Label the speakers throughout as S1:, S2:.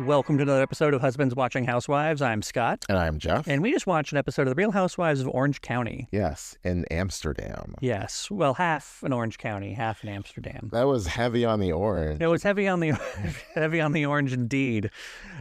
S1: Welcome to another episode of Husbands Watching Housewives. I'm Scott.
S2: And I'm Jeff.
S1: And we just watched an episode of The Real Housewives of Orange County.
S2: Yes, in Amsterdam.
S1: Yes. Well, half in Orange County, half in Amsterdam.
S2: That was heavy on the orange.
S1: It was heavy on the orange indeed.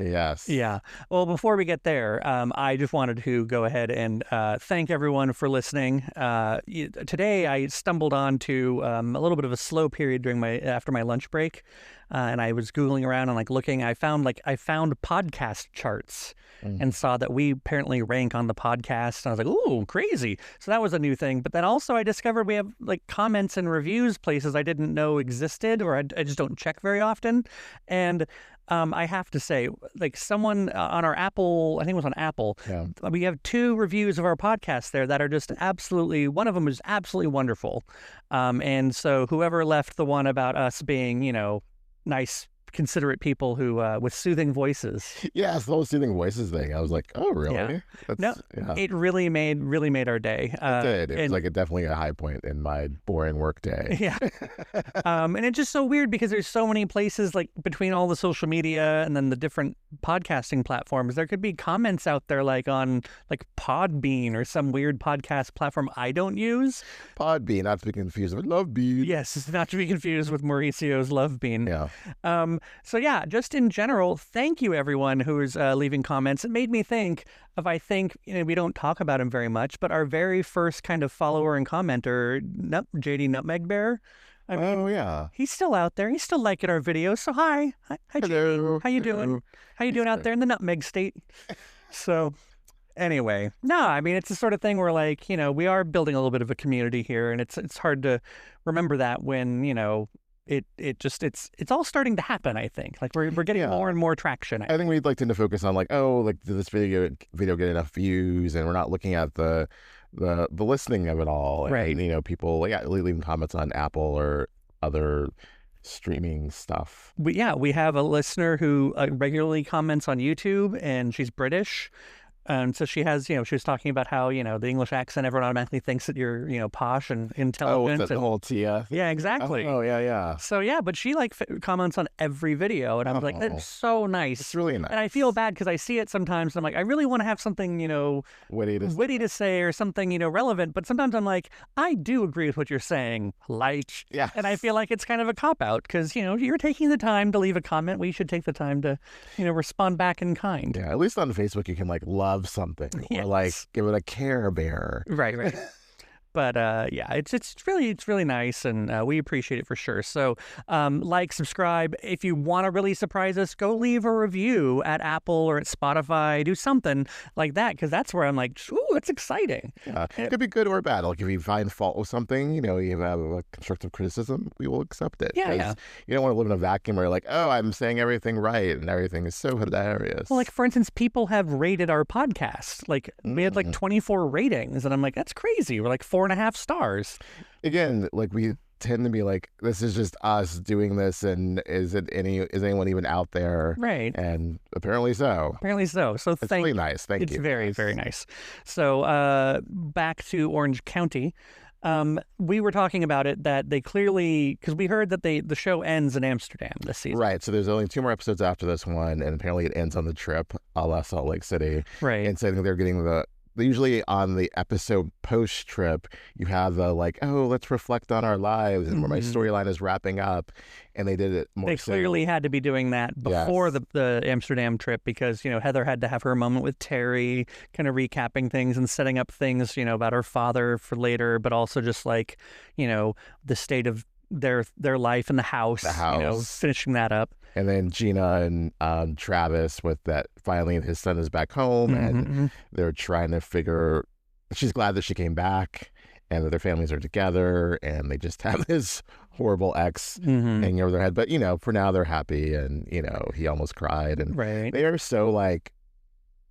S2: Yes.
S1: Yeah. Well, before we get there, I just wanted to go ahead and thank everyone for listening. Today, I stumbled onto a little bit of a slow period after my lunch break. And I was Googling around and looking. I found podcast charts and saw that we apparently rank on the podcast. And I was like, ooh, crazy. So that was a new thing. But then also I discovered we have comments and reviews places I didn't know existed, or I just don't check very often. And I have to say, someone on our Apple, I think it was on Apple, we have 2 reviews of our podcast there that are just absolutely, one of them is absolutely wonderful. And so whoever left the one about us being, nice, considerate people who with soothing voices.
S2: Yeah, it's the whole soothing voices thing. I was like, oh, really?
S1: Yeah. It really made our day.
S2: It did. It was definitely a high point in my boring work day.
S1: Yeah. And it's just so weird because there's so many places between all the social media and then the different podcasting platforms. There could be comments out there on Podbean or some weird podcast platform I don't use.
S2: Podbean, not to be confused with Lovebean.
S1: Yes, it's not to be confused with Mauricio's Lovebean.
S2: Yeah.
S1: So yeah, just in general, thank you everyone who's leaving comments. It made me think of, we don't talk about him very much, but our very first kind of follower and commenter, JD Nutmeg Bear.
S2: Yeah.
S1: He's still out there. He's still liking our videos. So hi.
S2: Hello.
S1: How you doing? How you doing out there in the Nutmeg State? So anyway, no, it's the sort of thing where we are building a little bit of a community here, and it's hard to remember that when, it's all starting to happen. I think we're getting more and more traction.
S2: I think we'd tend to focus on did this video get enough views, and we're not looking at the listening of it all.
S1: Right.
S2: And, people leaving comments on Apple or other streaming stuff.
S1: We have a listener who regularly comments on YouTube, and she's British. And so she has, she was talking about how, the English accent, everyone automatically thinks that you're, posh and intelligent.
S2: Oh, with the whole Tia.
S1: Yeah, exactly.
S2: Oh, yeah.
S1: So, yeah, but she comments on every video. And I'm like, that's so nice.
S2: It's really nice.
S1: And I feel bad because I see it sometimes. And I'm like, I really want to have something,
S2: witty
S1: to say or something, relevant. But sometimes I'm like, I do agree with what you're saying.
S2: Yeah.
S1: And I feel like it's kind of a cop-out because, you're taking the time to leave a comment. We should take the time to, respond back in kind.
S2: Yeah, at least on Facebook you can love something or give it a Care Bear.
S1: Right. But yeah, it's really nice, and we appreciate it for sure. So subscribe. If you want to really surprise us, go leave a review at Apple or at Spotify. Do something like that, because that's where I'm like, ooh, that's exciting.
S2: Yeah, it could be good or bad. If you find fault with something, you have a constructive criticism, we will accept it.
S1: Yeah.
S2: You don't want to live in a vacuum where you're like, oh, I'm saying everything right and everything is so hilarious.
S1: Well, for instance, people have rated our podcast. We had 24 ratings, and I'm like, that's crazy. We're 4.5 stars.
S2: Again, we tend to be this is just us doing this, and is anyone even out there?
S1: Right.
S2: And apparently so.
S1: So
S2: it's really nice. Thank you.
S1: It's very, very nice. So back to Orange County. We were talking about it that they clearly, because we heard that the show ends in Amsterdam this season.
S2: Right. So there's only 2 more episodes after this one, and apparently it ends on the trip a la Salt Lake City.
S1: Right.
S2: And so I think they're getting usually on the episode post trip, you have the let's reflect on our lives and where my storyline is wrapping up. And they did it more.
S1: They clearly had to be doing that before the Amsterdam trip because, Heather had to have her moment with Terry, kind of recapping things and setting up things, about her father for later, but also just the state of their life in the house. Finishing that up.
S2: And then Gina and Travis with that finally his son is back home and they're trying to figure, she's glad that she came back and that their families are together and they just have this horrible ex hanging over their head. But, for now they're happy and, he almost cried. And they are so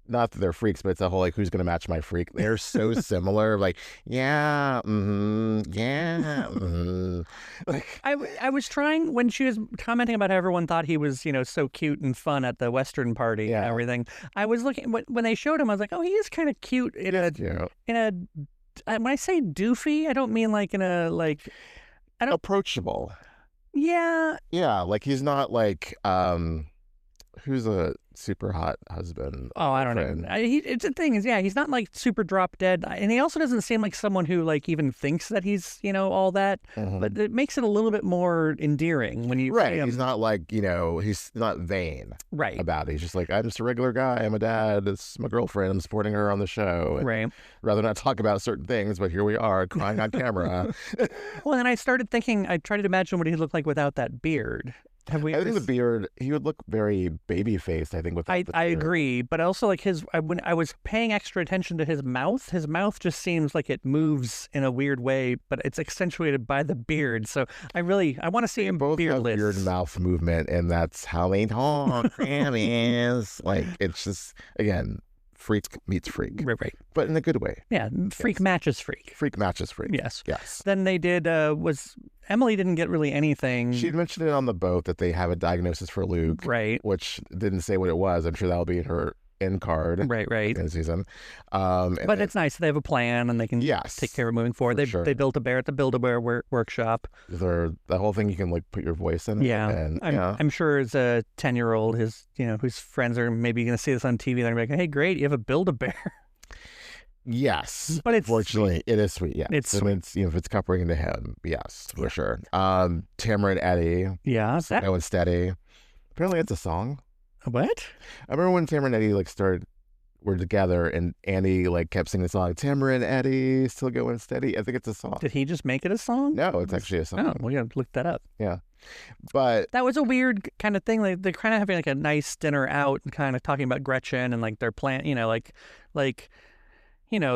S2: not that they're freaks, but it's a whole who's going to match my freak. They're so similar. I
S1: was trying when she was commenting about how everyone thought he was, so cute and fun at the Western party and everything. I was looking when they showed him. I was like, oh, he is kind of cute in a. When I say doofy, I don't mean in a
S2: approachable.
S1: Yeah.
S2: Yeah, he's not Who's a super hot husband?
S1: Oh, I don't
S2: friend?
S1: know. It's the thing is, yeah, he's not like super drop dead, and he also doesn't seem like someone who like even thinks that he's all that. But it makes it a little bit more endearing when you see him.
S2: He's not like he's not vain about it. He's just like, I'm just a regular guy. I'm a dad. It's my girlfriend. I'm supporting her on the show. And rather not talk about certain things, but here we are crying on camera.
S1: Well, then I started thinking. I tried to imagine what he'd look like without that beard. I
S2: think the beard, he would look very baby-faced, I think, with the
S1: I agree, but also like when I was paying extra attention to his mouth just seems like it moves in a weird way, but it's accentuated by the beard. So I want to see him
S2: both
S1: beardless.
S2: Have weird mouth movement, and that's how they talk. Like, it's just, again, freak meets freak.
S1: Right.
S2: But in a good way.
S1: Yeah, freak matches freak.
S2: Freak matches freak.
S1: Yes.
S2: Yes.
S1: Then they did, Emily didn't get really anything.
S2: She mentioned it on the boat that they have a diagnosis for Luke.
S1: Right.
S2: Which didn't say what it was. I'm sure that'll be in her end card.
S1: Right.
S2: In season.
S1: But it's nice. They have a plan and they can take care of moving forward. They built a bear at the Build-A-Bear workshop.
S2: The whole thing, you can like put your voice in.
S1: Yeah.
S2: And,
S1: I'm sure as a 10-year-old, whose friends are maybe going to see this on TV, they're going to be like, hey, great, you have a Build-A-Bear.
S2: Yes,
S1: but
S2: fortunately, it is sweet. Yeah,
S1: it's sweet.
S2: If it's comforting to him, yes, for sure. Tamra and Eddie, Slow and Steady. Apparently, it's a song.
S1: What?
S2: I remember when Tamra and Eddie were together, and Andy kept singing the song Tamra and Eddie, still going steady. I think it's a song.
S1: Did he just make it a song?
S2: No, it's actually a song.
S1: Oh, we gotta look that up.
S2: Yeah, but
S1: that was a weird kind of thing. Like they're kind of having like a nice dinner out and kind of talking about Gretchen and like their plan.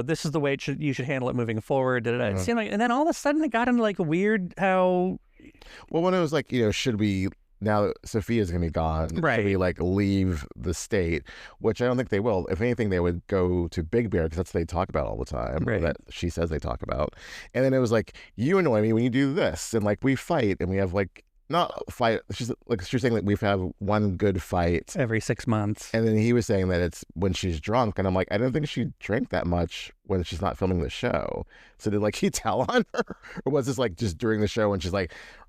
S1: This is the way you should handle it moving forward. It seemed like, and then all of a sudden it got into like a weird how.
S2: Well, when it was like, should we, now that Sophia's going to be gone, should we leave the state? Which I don't think they will. If anything, they would go to Big Bear because that's what they talk about all the time.
S1: Right.
S2: That she says they talk about. And then it was like, you annoy me when you do this. And we fight and we have not fight. She's saying we have one good fight
S1: every 6 months.
S2: And then he was saying that it's when she's drunk. And I'm like, I don't think she drank that much when she's not filming the show. So did he tell on her? Or was this just during the show when she's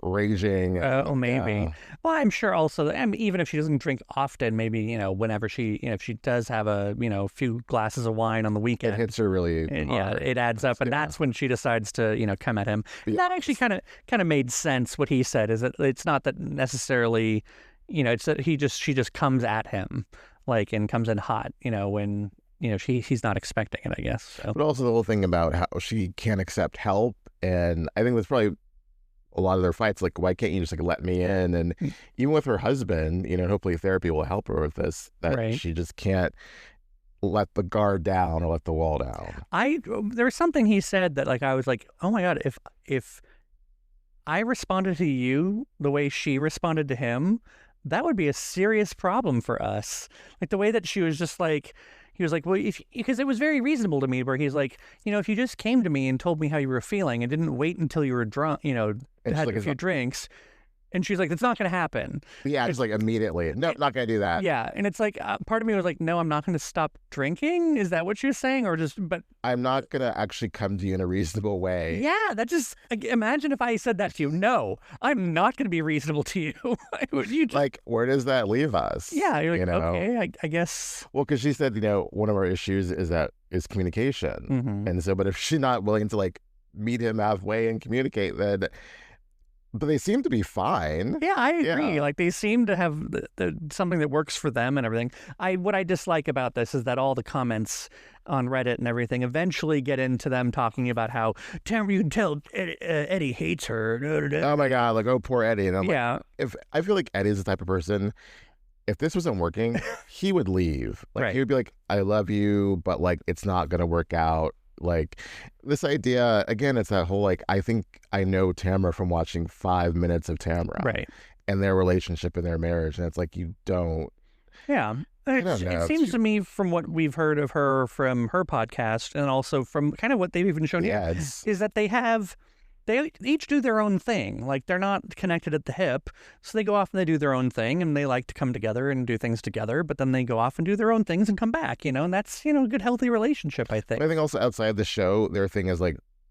S2: raging?
S1: Oh, maybe. Well, I'm sure also, even if she doesn't drink often, maybe, whenever she, if she does have a, few glasses of wine on the weekend.
S2: It hits her really hard.
S1: Yeah, it adds up. And that's when she decides to, come at him. Yeah. That actually kind of made sense. What he said is that it's not that necessarily, it's that she just comes at him and comes in hot, when he's not expecting it, I guess. So.
S2: But also the whole thing about how she can't accept help, and I think that's probably a lot of their fights. Why can't you just let me in? And even with her husband, hopefully therapy will help her with this. That she just can't let the guard down or let the wall down.
S1: There was something he said that I was like, oh my God, if I responded to you the way she responded to him, that would be a serious problem for us. The way that she was just he was like, well, because it was very reasonable to me where he's like, if you just came to me and told me how you were feeling and didn't wait until you were drunk, had a few drinks. And she's like, that's not going to happen.
S2: Yeah, just immediately. No, not going to do that.
S1: Yeah. And it's part of me was like, no, I'm not going to stop drinking. Is that what she was saying? But
S2: I'm not going to actually come to you in a reasonable way.
S1: Yeah. That just, imagine if I said that to you. No, I'm not going to be reasonable to you. You just,
S2: where does that leave us?
S1: Yeah. You're like, okay, I guess.
S2: Well, because she said, one of our issues is communication.
S1: Mm-hmm.
S2: And so, but if she's not willing to meet him halfway and communicate, then. But they seem to be fine.
S1: Yeah, I agree. Yeah. They seem to have something that works for them and everything. What I dislike about this is that all the comments on Reddit and everything eventually get into them talking about how Tamra, you can tell Eddie hates her.
S2: Oh my God, oh poor Eddie. And I'm
S1: if
S2: I feel like Eddie's the type of person, if this wasn't working, he would leave. He would be like, I love you, but it's not gonna work out. This idea, again, it's that whole I think I know Tamra from watching 5 minutes of Tamra.
S1: Right.
S2: And their relationship and their marriage. And it's you don't.
S1: Yeah. It seems to me from what we've heard of her from her podcast and also from kind of what they've even shown here is that they each do their own thing. They're not connected at the hip. So they go off and they do their own thing and they like to come together and do things together, but then they go off and do their own things and come back, and that's, a good, healthy relationship, I think.
S2: I think also outside the show, their thing is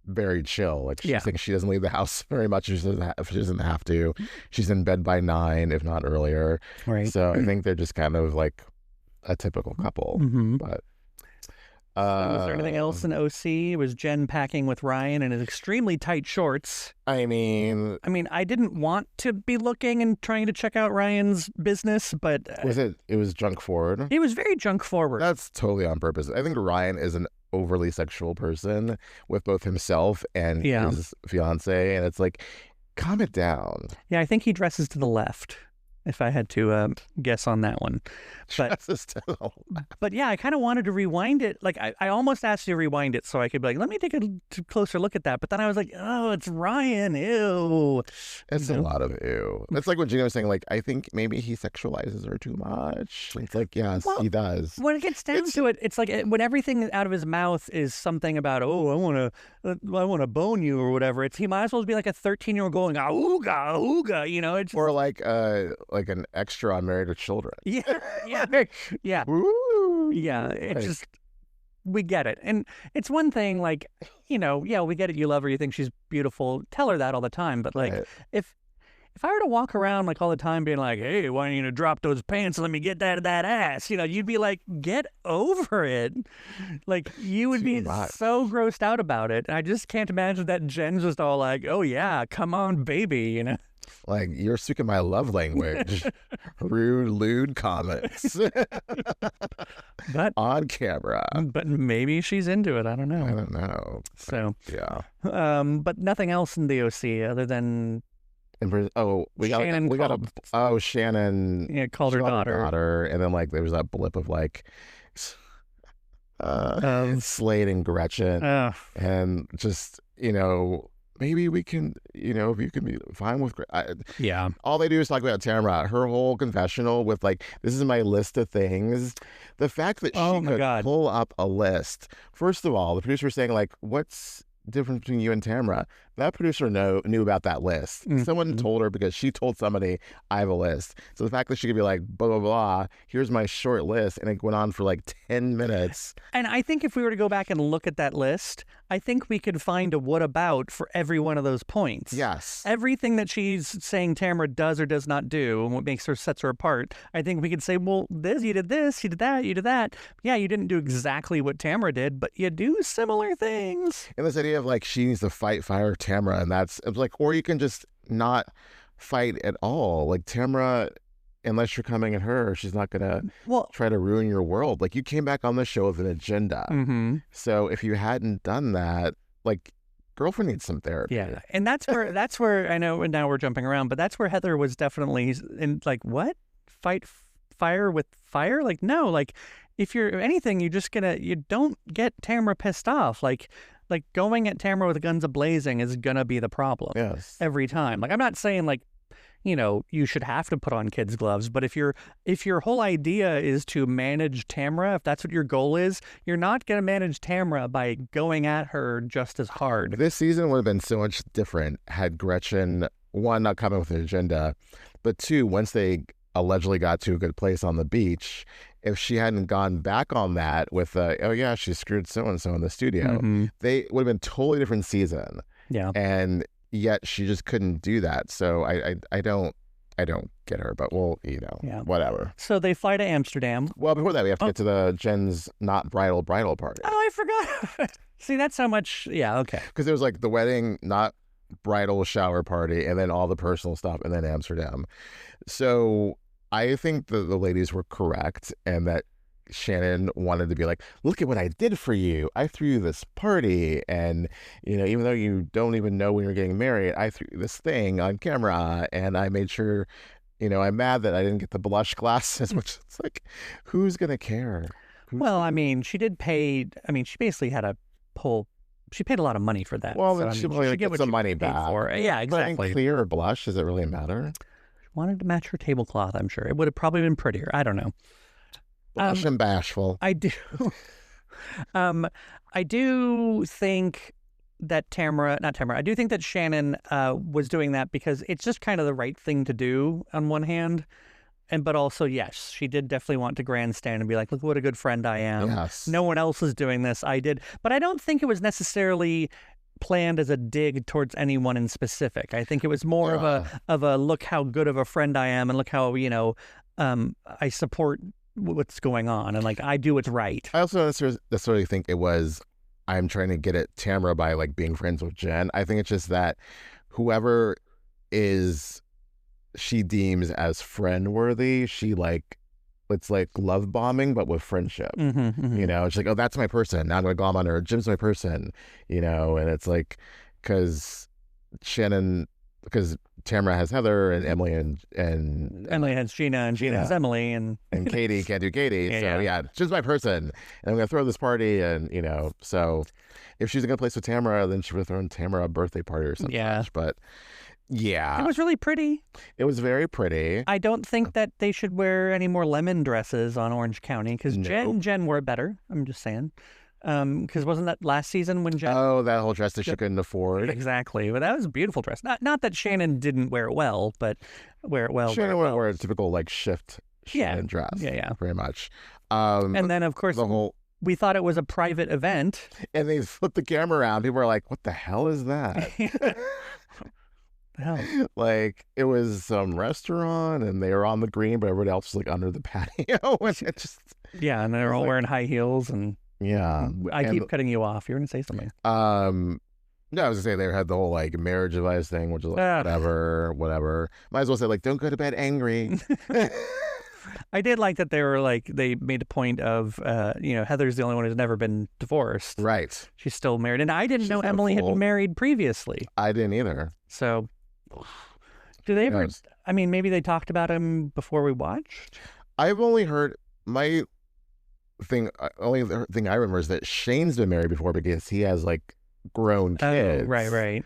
S2: very chill. Like she
S1: Yeah.
S2: thinks she doesn't leave the house very much. She doesn't have to. She's in bed by 9, if not earlier.
S1: Right.
S2: So I think they're just kind of like a typical couple. But
S1: So was there anything else in OC? Was Jenn packing with Ryan in his extremely tight shorts?
S2: I mean,
S1: I didn't want to be looking and trying to check out Ryan's business, but
S2: it was junk forward.
S1: It was very junk forward.
S2: That's totally on purpose. I think Ryan is an overly sexual person with both himself and his fiance, and it's like, calm it down.
S1: Yeah, I think he dresses to the left, if I had to guess on that one. But yeah, I kind of wanted to rewind it. Like, I almost asked you to rewind it so I could be like, let me take a closer look at that. But then I was like, oh, it's Ryan. Ew.
S2: It's a lot of ew. It's like what Gina was saying. Like, I think maybe he sexualizes her too much. It's like, yes, he does.
S1: When it gets down to it, it's like when everything out of his mouth is something about, oh, I want to bone you or whatever. He might as well be like a 13-year-old going, ooga, ooga, you know? It's just...
S2: Or like an extra on Married with Children.
S1: Yeah.
S2: Woo!
S1: Yeah. It's just, we get it. And it's one thing, like, we get it. You love her. You think she's beautiful. Tell her that all the time. But like, if I were to walk around like all the time being like, hey, why don't you drop those pants and let me get that ass? You'd be like, get over it. Like, you would be so grossed out about it. And I just can't imagine that Jen's just all like, oh yeah, come on, baby,
S2: Like, you're speaking my love language. Rude, lewd comments.
S1: But
S2: on camera.
S1: But maybe she's into it. I don't know. So,
S2: yeah.
S1: But nothing else in the OC other than...
S2: Shannon
S1: called her daughter.
S2: And then, like, there was that blip of, like, Slade and Gretchen. And just, maybe we can, if you can be fine with...
S1: yeah.
S2: All they do is talk about Tamra. Her whole confessional with, like, this is my list of things. The fact that she could pull up a list. First of all, the producer was saying, like, what's difference between you and Tamra? That producer knew about that list. Someone told her because she told somebody, I have a list. So the fact that she could be like, blah, blah, blah, here's my short list, and it went on for like 10 minutes.
S1: And I think if we were to go back and look at that list, I think we could find a what about for every one of those points.
S2: Yes.
S1: Everything that she's saying Tamra does or does not do, and what sets her apart, I think we could say, well, you did this, you did that, you did that. Yeah, you didn't do exactly what Tamra did, but you do similar things.
S2: And this idea of like, she needs to fire Tamra, and it's like, or you can just not fight at all. Like, Tamra, unless you're coming at her, she's not gonna try to ruin your world. Like, you came back on the show with an agenda. So if you hadn't done that, like, girlfriend needs some therapy.
S1: Yeah, and that's where I know. And now we're jumping around, but that's where Heather was definitely in. Like, what? Fight fire with fire? Like, no. Like, if you're anything, you don't get Tamra pissed off. Like going at Tamra with guns a-blazing is gonna be the problem.
S2: Yes.
S1: Every time. Like, I'm not saying like, you should have to put on kids' gloves, but if your whole idea is to manage Tamra, if that's what your goal is, you're not gonna manage Tamra by going at her just as hard.
S2: This season would have been so much different had Gretchen, one, not coming with an agenda, but two, once they allegedly got to a good place on the beach, if she hadn't gone back on that with she screwed so-and-so in the studio, they would have been a totally different season.
S1: Yeah.
S2: And yet she just couldn't do that. So I don't get her, but whatever.
S1: So they fly to Amsterdam.
S2: Well, before that, we have to get to the Jen's not bridal party.
S1: Oh, I forgot. See, that's how much. Yeah, okay.
S2: Because there was like the wedding, not bridal shower party, and then all the personal stuff, and then Amsterdam. So I think the ladies were correct, and that Shannon wanted to be like, look at what I did for you. I threw you this party, and even though you don't even know when you're getting married, I threw this thing on camera, and I made sure, I'm mad that I didn't get the blush glasses, which it's like, who's gonna care?
S1: Well, I mean, she did pay. I mean, she basically had to pull. She paid a lot of money for that.
S2: Well, then she probably get some money back.
S1: For. Yeah, exactly.
S2: But clear or blush, does it really matter?
S1: She wanted to match her tablecloth, I'm sure. It would have probably been prettier. I don't know.
S2: Blush and bashful.
S1: I do. I do think that I do think that Shannon was doing that because it's just kind of the right thing to do on one hand. But also, yes, she did definitely want to grandstand and be like, look what a good friend I am.
S2: Yes.
S1: No one else is doing this. I did. But I don't think it was necessarily planned as a dig towards anyone in specific. I think it was more of a look how good of a friend I am, and look how I support what's going on, and like I do what's right.
S2: I also don't necessarily think it was I'm trying to get at Tamra by like being friends with Jenn. I think it's just that whoever she deems as friend worthy, she like, it's like love bombing but with friendship. It's like, oh, that's my person, now I'm gonna glom on her. Jim's my person, and it's like because Tamra has Heather, and Emily
S1: has Gina, and Gina has Emily, and
S2: Katie can't do Katie. She's my person, and I'm gonna throw this party, and so if she's gonna place with Tamra, then she would have thrown Tamra a birthday party or something. But yeah,
S1: it was really pretty.
S2: It was very pretty.
S1: I don't think that they should wear any more lemon dresses on Orange County, because Jenn wore better. I'm just saying. Because wasn't that last season when Jenn...
S2: Oh, that whole dress that she couldn't afford.
S1: Exactly. But that was a beautiful dress. Not that Shannon didn't wear it well, but wear it well.
S2: Shannon wore a typical like shift Shannon dress.
S1: Yeah.
S2: Very much.
S1: And then, of course, we thought it was a private event.
S2: And they flipped the camera around. People were like, what the hell is that?
S1: Hell.
S2: Like, it was some restaurant, and they were on the green, but everybody else was like under the patio. And it just...
S1: Yeah, and they're all wearing high heels and...
S2: Yeah.
S1: I keep cutting you off. You were going to say something.
S2: No, I was going to say they had the whole like marriage advice thing, which is like, whatever. Might as well say like, don't go to bed angry.
S1: I did like that they made a point of, Heather's the only one who's never been divorced.
S2: Right.
S1: She's still married. And I didn't know Emily had been married previously.
S2: I didn't either.
S1: So, do they ever, maybe they talked about him before we watched?
S2: I've only heard only thing I remember is that Shane's been married before because he has like grown kids.
S1: Oh, right.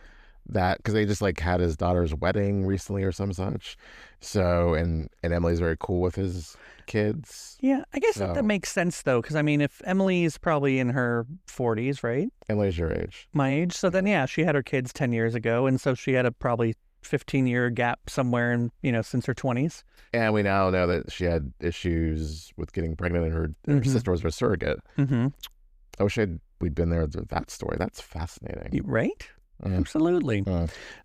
S2: That because they just like had his daughter's wedding recently or some such. So and Emily's very cool with his kids.
S1: Yeah, I guess that makes sense though, because if Emily's probably in her 40s, right?
S2: Emily's your age,
S1: my age. So then she had her kids 10 years ago, and so she had a probably 15-year gap somewhere in since her 20s.
S2: And we now know that she had issues with getting pregnant, and her sister was her surrogate. I wish we'd been there with that story. That's fascinating.
S1: Right? Absolutely.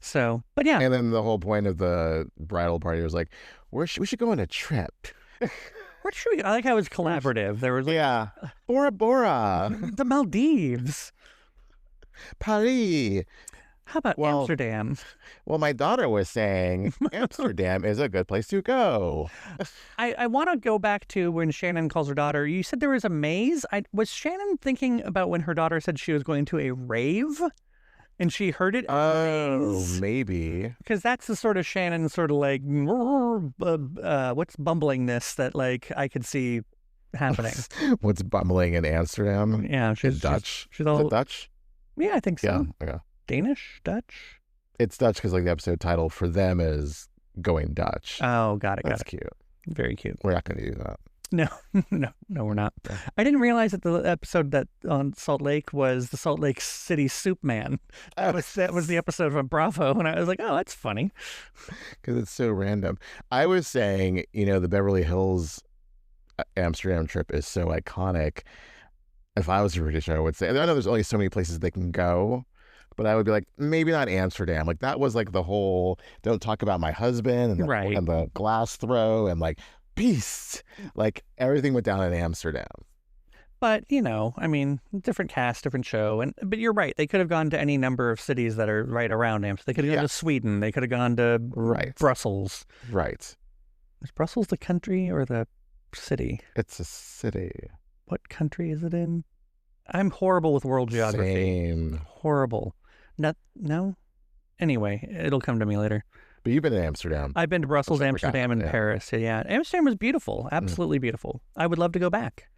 S1: So, but yeah.
S2: And then the whole point of the bridal party was like, we should go on a trip.
S1: Where should we? I like how it was collaborative. There was
S2: Bora Bora,
S1: the Maldives,
S2: Paris.
S1: How about Amsterdam?
S2: Well, my daughter was saying Amsterdam is a good place to go.
S1: I want to go back to when Shannon calls her daughter. You said there was a maze. Was Shannon thinking about when her daughter said she was going to a rave? And she heard it?
S2: Oh, maybe.
S1: Because that's the sort of Shannon sort of like, what's bumblingness that like I could see happening.
S2: What's bumbling in Amsterdam?
S1: Yeah, she's
S2: Dutch.
S1: She's all...
S2: Is it Dutch?
S1: Yeah, I think so.
S2: Yeah, okay.
S1: Danish? Dutch?
S2: It's Dutch because like the episode title for them is Going Dutch.
S1: Oh, got it.
S2: That's cute.
S1: Very cute.
S2: We're not going to do that.
S1: No, we're not. I didn't realize that the episode that on Salt Lake was the Salt Lake City Soup Man. That was the episode from Bravo, and I was like, oh, that's funny.
S2: Because it's so random. I was saying, the Beverly Hills Amsterdam trip is so iconic. If I was a producer, I would say, I know there's only so many places they can go, but I would be like, maybe not Amsterdam. Like that was like the whole, don't talk about my husband and and the glass throw and like, peace. Like everything went down in Amsterdam.
S1: But, different cast, different show. But you're right. They could have gone to any number of cities that are right around Amsterdam. They could have gone to Sweden. They could have gone to Brussels.
S2: Right.
S1: Is Brussels the country or the city?
S2: It's a city.
S1: What country is it in? I'm horrible with world geography.
S2: Same.
S1: Horrible. No? Anyway, it'll come to me later.
S2: But you've been to Amsterdam.
S1: I've been to Brussels, Amsterdam, and Paris. Yeah, Amsterdam was beautiful. Absolutely beautiful. I would love to go back.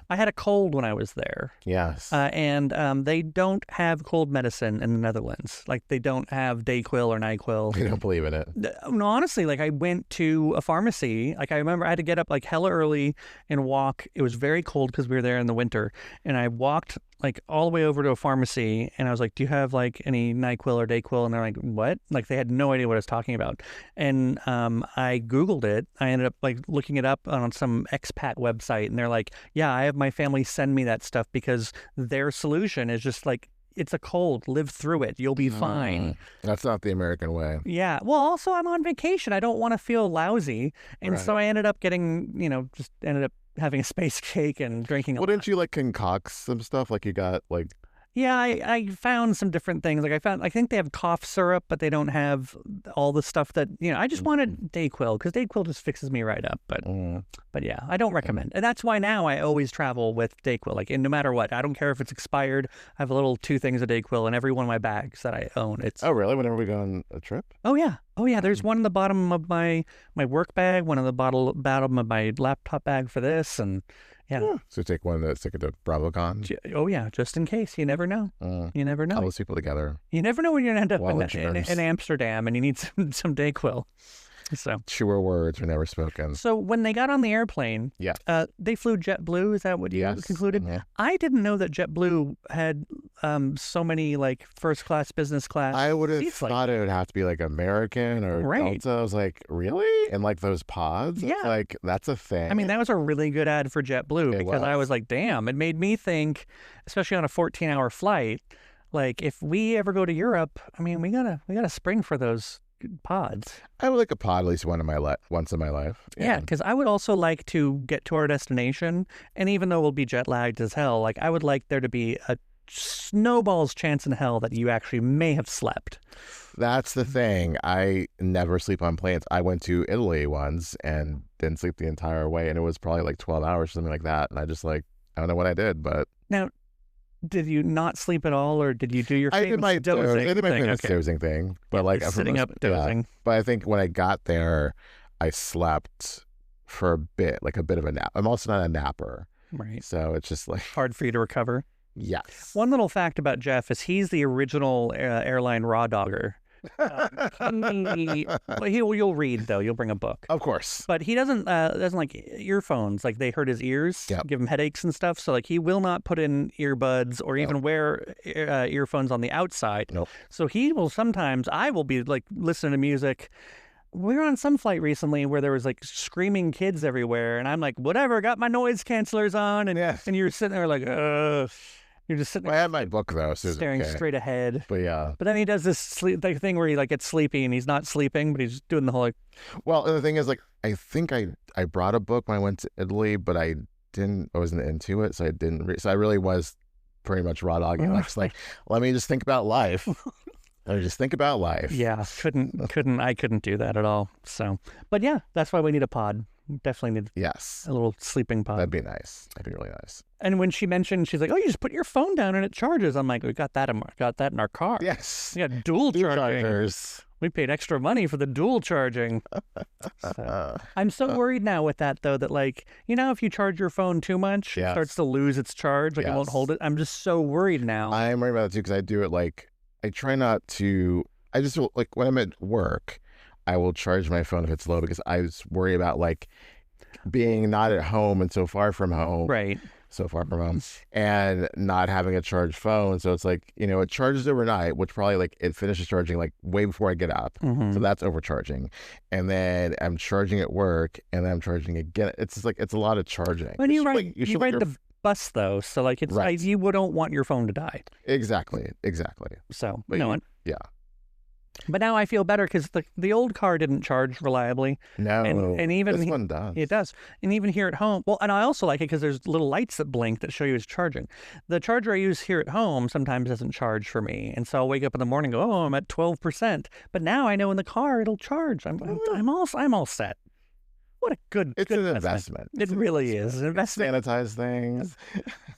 S1: I had a cold when I was there.
S2: Yes.
S1: And they don't have cold medicine in the Netherlands. Like, they don't have Dayquil or NyQuil.
S2: I don't believe in it.
S1: No, honestly, like, I went to a pharmacy. Like, I remember I had to get up, like, hella early and walk. It was very cold because we were there in the winter. And I walked, like, all the way over to a pharmacy. And I was like, do you have, like, any NyQuil or Dayquil? And they're like, what? Like, they had no idea what I was talking about. And I Googled it. I ended up, like, looking it up on some expat website. And they're like, yeah, I have my family send me that stuff because their solution is just like, it's a cold. Live through it. You'll be fine.
S2: That's not the American way.
S1: Yeah. Well, also, I'm on vacation. I don't want to feel lousy. And so I ended up getting, just ended up having a space cake and drinking.
S2: Well, didn't you like concoct some stuff? Like you got like.
S1: Yeah, I found some different things. Like I think they have cough syrup, but they don't have all the stuff that, I just wanted Dayquil because Dayquil just fixes me right up. But yeah, I don't recommend. And that's why now I always travel with Dayquil. Like, and no matter what, I don't care if it's expired. I have a little 2 things of Dayquil in every one of my bags that I own.
S2: Oh, really? Whenever we go on a trip?
S1: Oh, yeah. There's one in the bottom of my work bag, one in the bottom of my laptop bag for this, and yeah.
S2: So take one that's like a BravoCon?
S1: Oh, yeah, just in case. You never know. You never know.
S2: All those people together.
S1: You never know when you're going to end up in Amsterdam and you need some Dayquil. So
S2: truer words were never spoken.
S1: So when they got on the airplane, they flew JetBlue. Is that what you concluded?
S2: Yeah.
S1: I didn't know that JetBlue had so many like first class, business class.
S2: I would have thought it would have to be like American or Delta. I was like, really? And like those pods?
S1: Yeah.
S2: Like that's a thing.
S1: I mean, that was a really good ad for JetBlue because I was like, damn, it made me think, especially on a 14-hour flight, like if we ever go to Europe, I mean, we gotta spring for those pods.
S2: I would like a pod at least once in my life.
S1: Yeah, because I would also like to get to our destination, and even though we'll be jet lagged as hell, like I would like there to be a snowball's chance in hell that you actually may have slept.
S2: That's the thing. I never sleep on planes. I went to Italy once and didn't sleep the entire way, and it was probably like 12 hours, something like that. And I just I don't know what I did, but
S1: now. Did you not sleep at all, or did you do your famous dozing?
S2: I did my famous dozing thing, but
S1: sitting up dozing.
S2: Yeah. But I think when I got there, I slept for a bit, like a bit of a nap. I'm also not a napper,
S1: right?
S2: So it's just like
S1: hard for you to recover.
S2: Yes.
S1: One little fact about Jeff is he's the original airline raw dogger. You'll read though. You'll bring a book,
S2: of course.
S1: But he doesn't like earphones. Like they hurt his ears, give him headaches and stuff. So like he will not put in earbuds or even wear earphones on the outside.
S2: Nope.
S1: So he will sometimes. I will be like listening to music. We were on some flight recently where there was like screaming kids everywhere, and I'm like, whatever, got my noise cancelers on, and you're sitting there like, you're just sitting there.
S2: I had my book though, so
S1: staring straight ahead.
S2: But yeah.
S1: But then he does this thing where he like gets sleepy and he's not sleeping, but he's doing the whole like.
S2: Well, and the thing is, like, I think I brought a book when I went to Italy, but I wasn't into it, so I didn't read. So I really was pretty much raw dogging. I was like, let me just think about life. I just think about life.
S1: Yeah, I couldn't do that at all. So, but yeah, that's why we need a pod. Definitely need a little sleeping pod.
S2: That'd be nice. That'd be really nice.
S1: And when she mentioned, she's like, "Oh, you just put your phone down and it charges." I'm like, "We got that in our car."
S2: Yes,
S1: we got dual chargers. We paid extra money for the dual charging. So, I'm so worried now with that though that like if you charge your phone too much, it starts to lose its charge. Like it won't hold it. I'm just so worried now.
S2: I'm worried about that too because I do it like I try not to. I just like when I'm at work. I will charge my phone if it's low because I just worry about like being not at home and so far from home.
S1: Right.
S2: So far from home and not having a charged phone. So it's like, it charges overnight, which probably like it finishes charging like way before I get up. So that's overcharging. And then I'm charging at work and then I'm charging again. It's just like, it's a lot of charging.
S1: When you ride the bus though. So like it's like you don't want your phone to die.
S2: Exactly.
S1: So,
S2: yeah.
S1: But now I feel better because the old car didn't charge reliably.
S2: No,
S1: and even
S2: this one does.
S1: It does, and even here at home. Well, and I also like it because there's little lights that blink that show you it's charging. The charger I use here at home sometimes doesn't charge for me, and so I'll wake up in the morning and go, "Oh, I'm at 12%." But now I know in the car it'll charge. I'm all set. What a good
S2: an investment.
S1: It really is an investment.
S2: Sanitize things.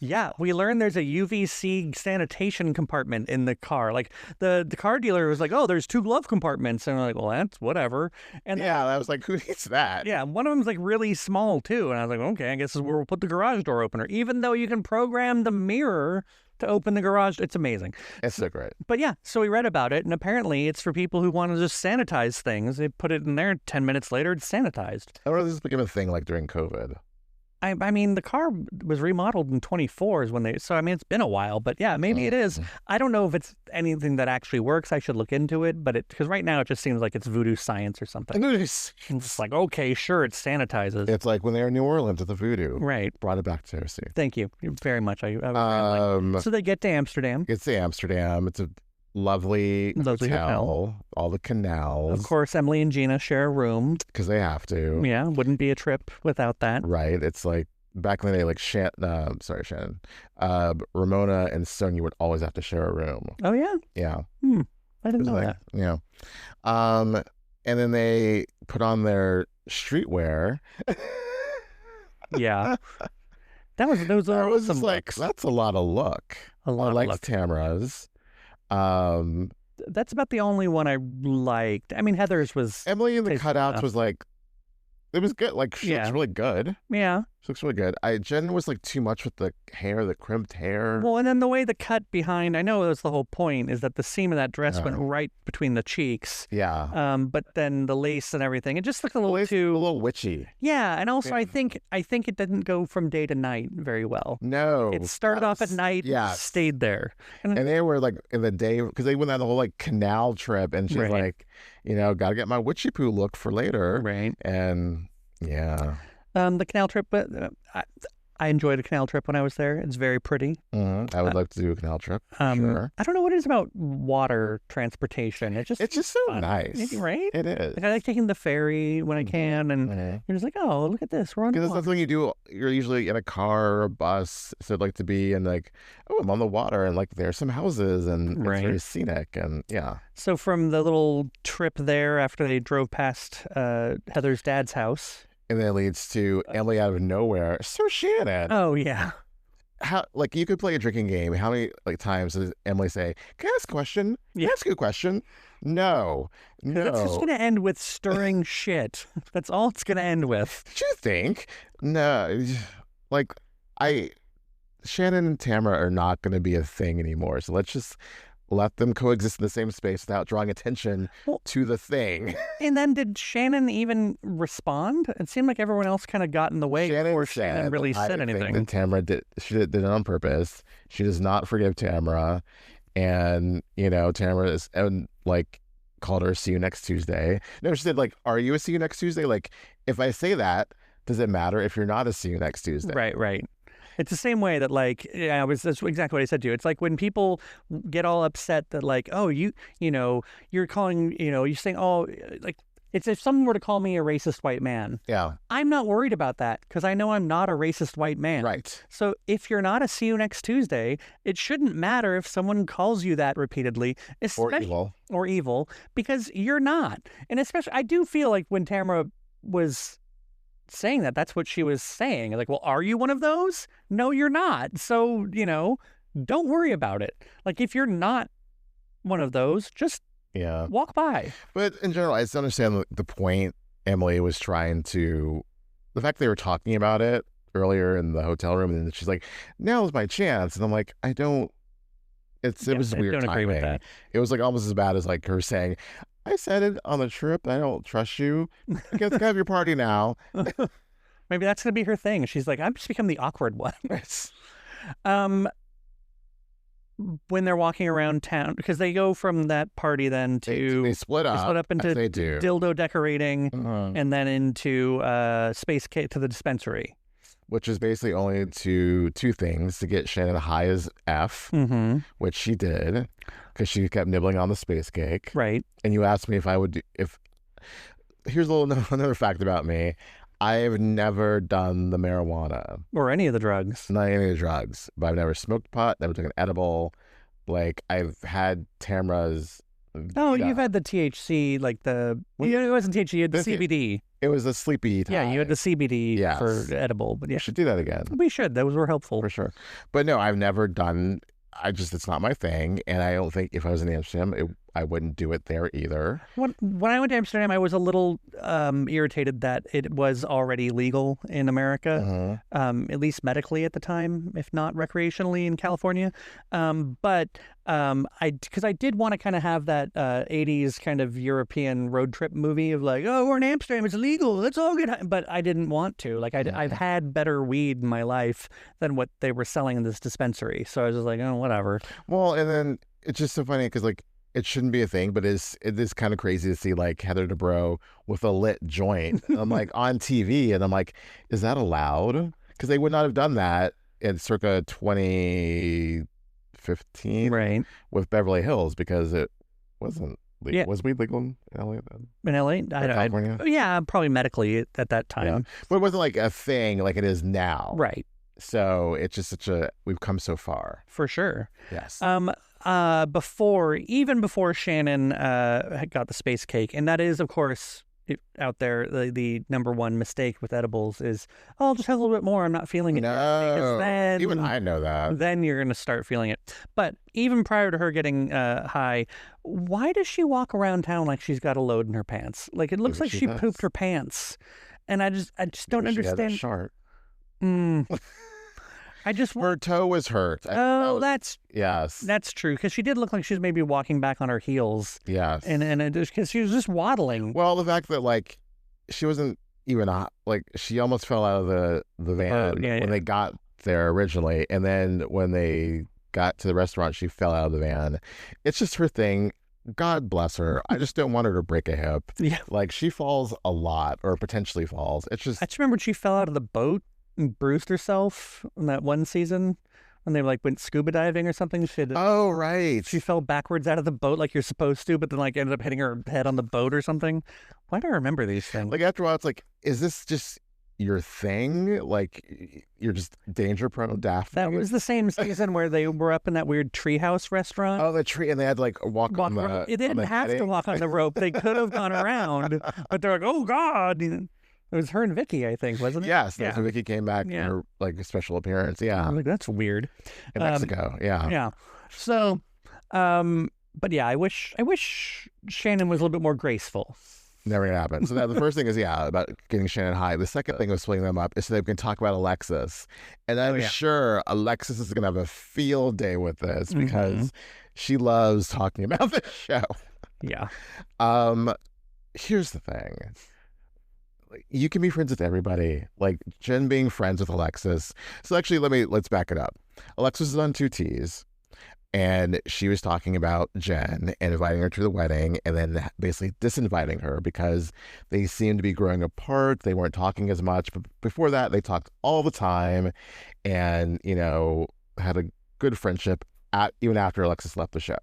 S1: Yeah, we learned there's a UVC sanitation compartment in the car. Like the car dealer was like, "Oh, there's 2 glove compartments," and I'm like, "Well, that's whatever." And
S2: I was like, "Who needs that?"
S1: Yeah, one of them's like really small too, and I was like, "Okay, I guess this is where we'll put the garage door opener." Even though you can program the mirror to open the garage, it's amazing.
S2: It's so great.
S1: But yeah, so we read about it, and apparently it's for people who want to just sanitize things. They put it in there, 10 minutes later, it's sanitized.
S2: I wonder if this became a thing like during COVID.
S1: I mean, the car was remodeled in 24 is when they, so I mean, it's been a while, but yeah, maybe it is. I don't know if it's anything that actually works. I should look into it, but because right now it just seems like it's voodoo science or something. It's just like, okay, sure, it sanitizes.
S2: It's like when they were in New Orleans at the voodoo.
S1: Right.
S2: Brought it back to Tennessee.
S1: Thank you very much. So they get to Amsterdam.
S2: It's Amsterdam. It's a lovely hotel. All the canals.
S1: Of course, Emily and Gina share a room.
S2: Because they have to.
S1: Yeah, wouldn't be a trip without that.
S2: Right. It's like back in the day, like Shannon. Ramona and Sonia would always have to share a room.
S1: Oh, yeah?
S2: Yeah.
S1: I didn't know that.
S2: Yeah. And then they put on their streetwear.
S1: Yeah. Those are some
S2: like,
S1: looks.
S2: That's a lot of look.
S1: A lot
S2: I
S1: of
S2: like
S1: look.
S2: Tamra's.
S1: That's about the only one I liked. I mean, Heather's was...
S2: Emily in the cutouts was like, it was good. Like, she looks really good.
S1: Yeah.
S2: She looks really good. Jen was like too much with the hair, the crimped hair.
S1: Well, and then the way the cut behind, I know that's the whole point, is that the seam of that dress went right between the cheeks.
S2: Yeah.
S1: But then the lace and everything, it just looked a little
S2: witchy.
S1: Yeah, and also I think it didn't go from day to night very well.
S2: No.
S1: It started off at night, stayed there.
S2: And they were like in the day, because they went on the whole like canal trip, and she's like, got to get my witchy poo look for later.
S1: Right.
S2: And yeah.
S1: The canal trip, but I enjoyed a canal trip when I was there. It's very pretty.
S2: I would like to do a canal trip. Sure.
S1: I don't know what it is about water transportation. It's just
S2: so
S1: fun.
S2: Nice,
S1: right?
S2: It is.
S1: Like, I like taking the ferry when I can, and you're just like, oh, look at this, we're on.
S2: Because that's something you do. You're usually in a car or a bus, so I'd like to be in like, oh, I'm on the water, and like there's some houses, and it's very scenic, and yeah.
S1: So from the little trip there, after they drove past Heather's dad's house.
S2: And then it leads to Emily out of nowhere. So Shannon.
S1: Oh, yeah.
S2: How, like, you could play a drinking game. How many times does Emily say, can I ask a question? Can I ask you a question? No.
S1: It's just going to end with stirring shit. That's all it's going to end with.
S2: Did you think? No. Like, Shannon and Tamra are not going to be a thing anymore. So let's just let them coexist in the same space without drawing attention to the thing.
S1: And then did Shannon even respond? It seemed like everyone else kind of got in the way before Shannon really said anything.
S2: Think that Tamra did it on purpose. She does not forgive Tamra. And, Tamra is, like, called her see you next Tuesday. No, she said, like, are you a see you next Tuesday? Like, if I say that, does it matter if you're not a see you next Tuesday?
S1: Right. It's the same way that, like, that's exactly what I said to you. It's like when people get all upset that, like, oh, you're calling, you're saying, oh, like, it's if someone were to call me a racist white man. Yeah. I'm not worried about that because I know I'm not a racist white man.
S2: Right.
S1: So if you're not a see you next Tuesday, it shouldn't matter if someone calls you that repeatedly. Or evil, because you're not. And especially, I do feel like when Tamra was saying that's what she was saying. Like, well, are you one of those? No, you're not. So, don't worry about it. Like, if you're not one of those, just walk by.
S2: But in general, I just understand the point Emily was trying to, the fact they were talking about it earlier in the hotel room, and then she's like, now's my chance. And I'm like, it was weird. I don't agree with that. It was like almost as bad as like her saying, I said it on the trip. I don't trust you. I guess have your party now.
S1: Maybe that's going to be her thing. She's like, I've just become the awkward one. When they're walking around town, because they go from that party then to...
S2: They split up.
S1: They split up into dildo decorating and then into space cake to the dispensary.
S2: Which is basically only two things: to get Shannon high as F, which she did, because she kept nibbling on the space cake.
S1: Right.
S2: And you asked me if I would here's another fact about me. I've never done the marijuana.
S1: Or any of the drugs.
S2: Not any of the drugs. But I've never smoked pot, never took an edible. Like, I've had Tamra's...
S1: Oh, you've had the THC, like it wasn't THC, you had the CBD.
S2: It was a sleepy time.
S1: Yeah, you had the CBD for edible. But yeah.
S2: We should do that again.
S1: We should. Those were helpful.
S2: For sure. But no, I've never done... it's not my thing. And I don't think if I was in Amsterdam, I wouldn't do it there either.
S1: When I went to Amsterdam, I was a little irritated that it was already legal in America, at least medically at the time, if not recreationally in California. But because I did want to kind of have that 80s kind of European road trip movie of like, oh, we're in Amsterdam, it's legal, let's all get. But I didn't want to. Like, I've had better weed in my life than what they were selling in this dispensary. So I was just like, oh, whatever.
S2: Well, and then it's just so funny because like it shouldn't be a thing, but it is kind of crazy to see like Heather Dubrow with a lit joint. I'm like on TV, and I'm like, is that allowed? Because they would not have done that in circa 2015,
S1: right,
S2: with Beverly Hills, because it wasn't legal.
S1: Yeah.
S2: Was weed legal in LA then?
S1: In LA,
S2: California?
S1: Yeah, probably medically at that time.
S2: Yeah. But it wasn't like a thing like it is now.
S1: Right.
S2: So it's just we've come so far.
S1: For sure.
S2: Yes.
S1: Even before Shannon had got the space cake, and that is, of course, out there, the number one mistake with edibles is, oh, I'll just have a little bit more. I'm not feeling it.
S2: No,
S1: then,
S2: even I know that.
S1: Then you're going to start feeling it. But even prior to her getting high, why does she walk around town like she's got a load in her pants? Like, it looks like she pooped her pants. And I just don't understand.
S2: She had a shark. Her toe was hurt.
S1: That's true, because she did look like she was maybe walking back on her heels.
S2: Yes,
S1: and because she was just waddling.
S2: Well, the fact that like she wasn't even like she almost fell out of the van when they got there originally, and then when they got to the restaurant, she fell out of the van. It's just her thing. God bless her. I just don't want her to break a hip.
S1: Yeah,
S2: like she falls a lot, or potentially falls. It's just.
S1: I just remember when she fell out of the boat and bruised herself in that one season when they like went scuba diving or something.
S2: Oh, right.
S1: She fell backwards out of the boat like you're supposed to, but then like ended up hitting her head on the boat or something. Why do I remember these things?
S2: Like after a while, it's like, is this just your thing? Like you're just danger prone, daft.
S1: That was the same season where they were up in that weird treehouse restaurant.
S2: Oh, the tree, and they had to like walk on the.
S1: They didn't have to walk on the rope. They could have gone around, but they're like, oh God. It was her and Vicky, I think, wasn't it?
S2: Yes, yeah. Vicky came back in her like special appearance. Yeah,
S1: I'm like, that's weird.
S2: In Mexico, yeah,
S1: yeah. So, but yeah, I wish Shannon was a little bit more graceful.
S2: Never gonna happen. So now the first thing is about getting Shannon high. The second thing of splitting them up is so they can talk about Alexis, and I'm sure Alexis is gonna have a field day with this because she loves talking about this show.
S1: Yeah.
S2: Here's the thing. You can be friends with everybody, like Jenn being friends with Alexis. So actually, let's back it up. Alexis is on 2Ts, and she was talking about Jenn and inviting her to the wedding, and then basically disinviting her because they seemed to be growing apart. They weren't talking as much, but before that, they talked all the time, and had a good friendship even after Alexis left the show.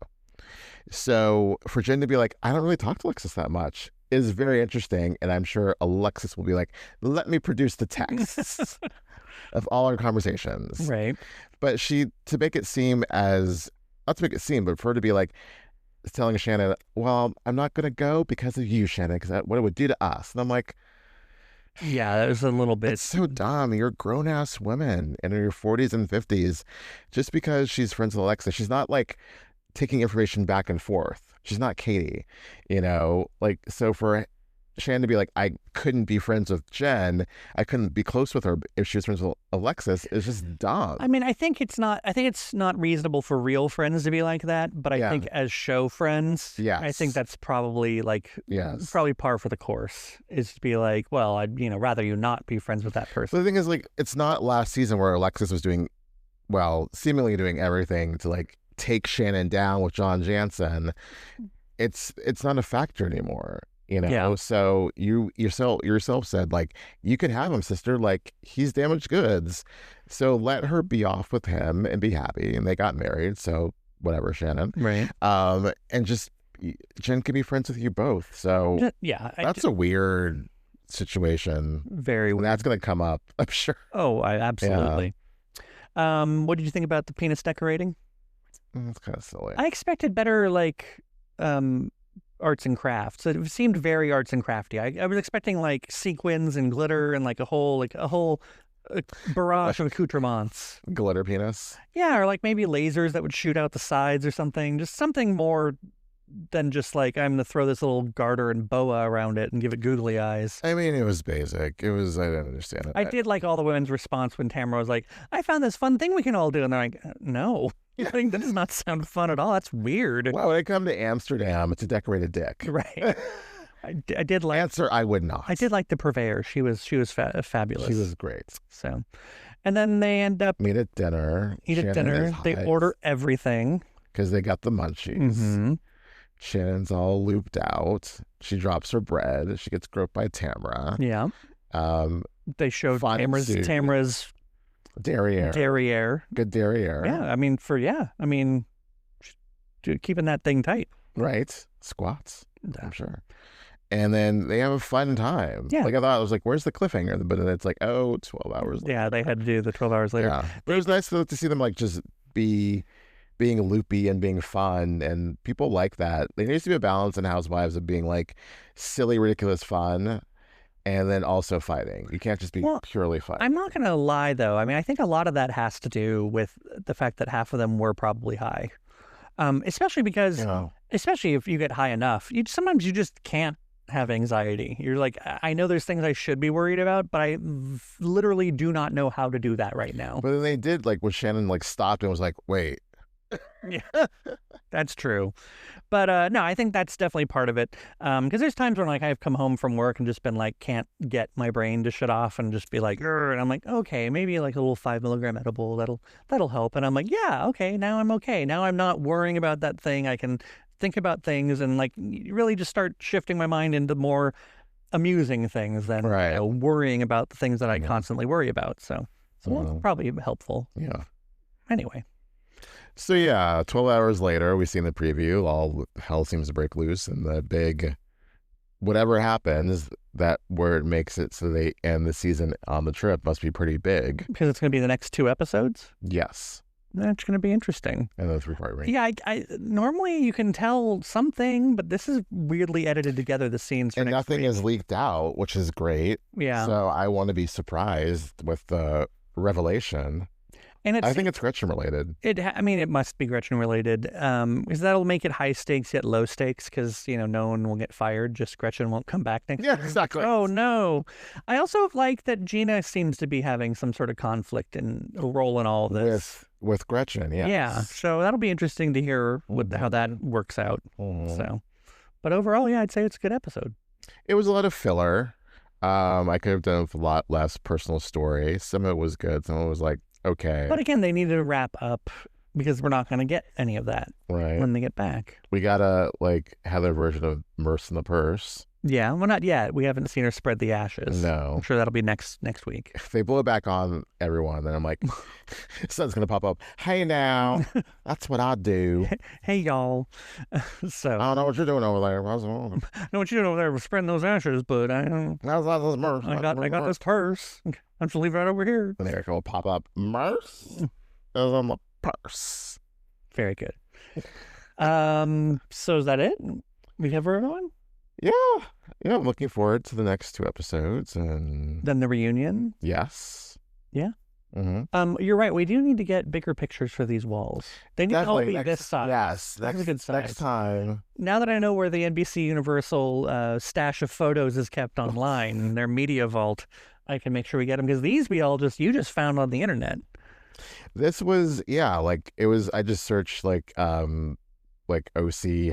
S2: So for Jenn to be like, I don't really talk to Alexis that much, is very interesting, and I'm sure Alexis will be like, let me produce the texts of all our conversations.
S1: Right.
S2: But to make it seem as, not to make it seem, but for her to be like, telling Shannon, well, I'm not going to go because of you, Shannon, because what it would do to us. And I'm like,
S1: yeah, that was a little bit.
S2: It's so dumb. You're grown-ass women in your 40s and 50s. Just because she's friends with Alexis, she's not like taking information back and forth. She's not Katie, like, so for Shannon to be like, I couldn't be friends with Jenn, I couldn't be close with her if she was friends with Alexis, is just dumb.
S1: I mean, I think it's not reasonable for real friends to be like that, but I think as show friends, I think that's probably probably par for the course, is to be like, well, I'd, rather you not be friends with that person.
S2: But the thing is, like, it's not last season where Alexis was seemingly doing everything to like take Shannon down with John Jansen. It's not a factor anymore, so you yourself said, like, you can have him, sister, like, he's damaged goods, so let her be off with him and be happy. And they got married, so whatever, Shannon,
S1: right?
S2: And just Jenn can be friends with you both, so that's a weird situation.
S1: Very weird.
S2: That's gonna come up, I'm sure.
S1: Absolutely. What did you think about the penis decorating?
S2: That's kind of silly.
S1: I expected better, like, arts and crafts. It seemed very arts and crafty. I was expecting like sequins and glitter and like a whole barrage of accoutrements.
S2: Glitter penis.
S1: Yeah, or like maybe lasers that would shoot out the sides or something. Just something more than just like, I'm going to throw this little garter and boa around it and give it googly eyes.
S2: I mean, it was basic. I didn't understand it.
S1: I did like all the women's response when Tamra was like, I found this fun thing we can all do. And they're like, no. Like, that does not sound fun at all. That's weird.
S2: Well, when I come to Amsterdam, it's a decorated dick.
S1: Right. I did like...
S2: Answer, I would not.
S1: I did like the purveyor. She was fabulous.
S2: She was great.
S1: So, and then they end up...
S2: Meet at dinner.
S1: They order everything.
S2: Because they got the munchies.
S1: Mm-hmm.
S2: Shannon's all looped out. She drops her bread. She gets groped by Tamra.
S1: Yeah. They showed Tamra's derriere.
S2: Good derriere.
S1: Yeah, I mean, keeping that thing tight.
S2: Right. Squats, I'm sure. And then they have a fun time.
S1: Yeah.
S2: Like, I thought, I was like, where's the cliffhanger? But then it's like, 12 hours later.
S1: Yeah, they had to do the 12 hours later.
S2: Yeah. But it was nice to see them, like, just being loopy and being fun. And people like that. There needs to be a balance in Housewives of being, like, silly, ridiculous fun and then also fighting. You can't just be purely fighting.
S1: I'm not going to lie, though. I mean, I think a lot of that has to do with the fact that half of them were probably high. Especially because, especially if you get high enough, sometimes you just can't have anxiety. You're like, I know there's things I should be worried about, but I literally do not know how to do that right now.
S2: But then they did, like, when Shannon, like, stopped and was like, wait.
S1: Yeah, that's true. But no, I think that's definitely part of it. Because there's times when, like, I've come home from work and just been like, can't get my brain to shut off and just be like, and I'm like, okay, maybe like a little 5 milligram edible that'll help. And I'm like, yeah, okay, now I'm okay. Now I'm not worrying about that thing. I can think about things and like really just start shifting my mind into more amusing things than worrying about the things that I constantly worry about. So that's probably helpful.
S2: Yeah.
S1: Anyway.
S2: So yeah, 12 hours later, we see in the preview, all hell seems to break loose, and the big, whatever happens, that where it makes it so they end the season on the trip must be pretty big.
S1: Because it's going to be the next 2 episodes?
S2: Yes.
S1: That's going to be interesting.
S2: And the 3-part ring.
S1: Yeah, I normally you can tell something, but this is weirdly edited together, the scenes.
S2: And nothing is leaked out, which is great.
S1: Yeah.
S2: So I want to be surprised with the revelation. And I think it's Gretchen related.
S1: It must be Gretchen related, because that'll make it high stakes yet low stakes. Because no one will get fired, just Gretchen won't come back next.
S2: Yeah, exactly.
S1: Oh no! I also like that Gina seems to be having some sort of conflict and a role in all of this
S2: with Gretchen. Yeah.
S1: Yeah. So that'll be interesting to hear how that works out. So, but overall, yeah, I'd say it's a good episode.
S2: It was a lot of filler. I could have done with a lot less personal story. Some of it was good. Some of it was like, okay.
S1: But again, they needed to wrap up because we're not going to get any of that when they get back.
S2: We got to have their version of Merce in the Purse.
S1: Yeah, well, not yet. We haven't seen her spread the ashes.
S2: No.
S1: I'm sure that'll be next week.
S2: If they blow it back on everyone, then I'm like, sun's going to pop up. Hey, now, that's what I do.
S1: Hey, y'all. So
S2: I don't know what you're doing over there.
S1: I know what you're doing over there spreading those ashes, but I got this purse. Why don't you leave it right over here?
S2: And there will pop up, Merce is on the purse.
S1: Very good. So is that it? We have everyone?
S2: Yeah, I'm looking forward to the next 2 episodes, and
S1: then the reunion.
S2: Yes.
S1: Yeah. Mm-hmm. You're right. We do need to get bigger pictures for these walls. They need to all be this size.
S2: Yes, that's a good size. Next time.
S1: Now that I know where the NBC Universal stash of photos is kept online, their media vault, I can make sure we get them because these you just found on the internet.
S2: This was it was. I just searched OC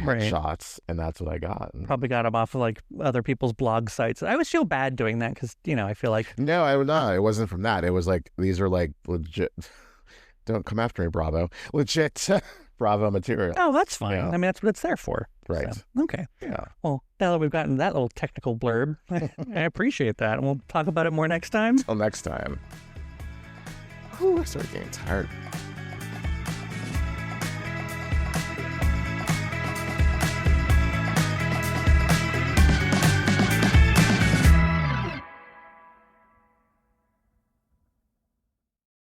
S2: headshots, and that's what I got.
S1: Probably got them off of other people's blog sites. I always feel bad doing that because I feel like
S2: no, I would not. It wasn't from that. It was these are legit. Don't come after me, Bravo. Legit Bravo material.
S1: Oh, that's fine. Yeah. I mean, that's what it's there for.
S2: Right.
S1: So, okay.
S2: Yeah.
S1: Well, now that we've gotten that little technical blurb, I appreciate that, and we'll talk about it more next time.
S2: Till next time. Ooh, I started getting tired.